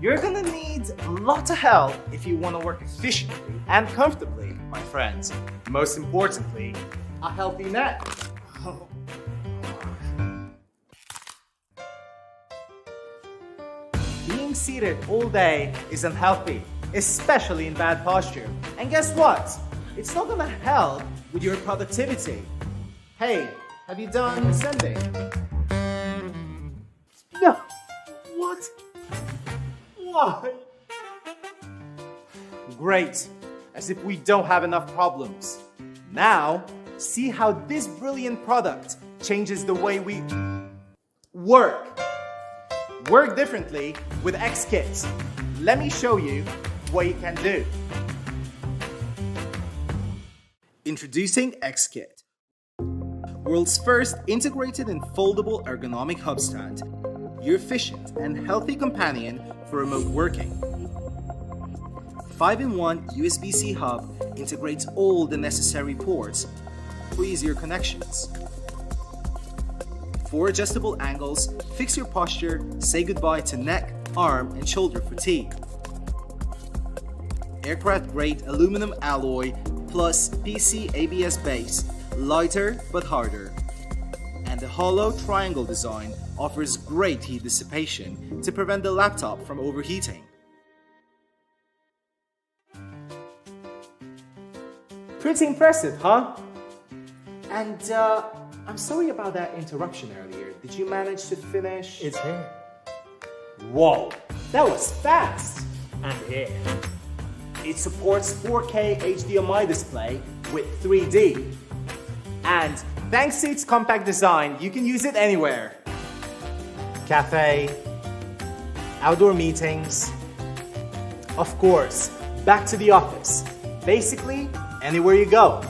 You're gonna need a lot of help if you want to work efficiently and comfortably, my friends. Most importantly, a healthy neck. Being seated all day is unhealthy, especially in bad posture. And guess what? It's not gonna help with your productivity. Hey, have you done ascending? No. What? Why? Great. As if we don't have enough problems. Now, see how this brilliant product changes the way we work. Work differently with XKit. Let me show you what you can do. Introducing XKit. World's first integrated and foldable ergonomic hub stand. Your efficient and healthy companion for remote working. 5-in-1 USB-C hub integrates all the necessary ports for easier connections. 4 adjustable angles fix your posture, say goodbye to neck, arm, and shoulder fatigue. Aircraft-grade aluminum alloy plus PC ABS base, lighter but harder. And the hollow triangle design offers great heat dissipation to prevent the laptop from overheating. Pretty impressive, huh? And I'm sorry about that interruption earlier. Did you manage to finish? It's here. Whoa, that was fast! And here. It supports 4K HDMI display with 3D. And thanks to its compact design, you can use it anywhere. Cafe, outdoor meetings, of course, back to the office. Basically, anywhere you go.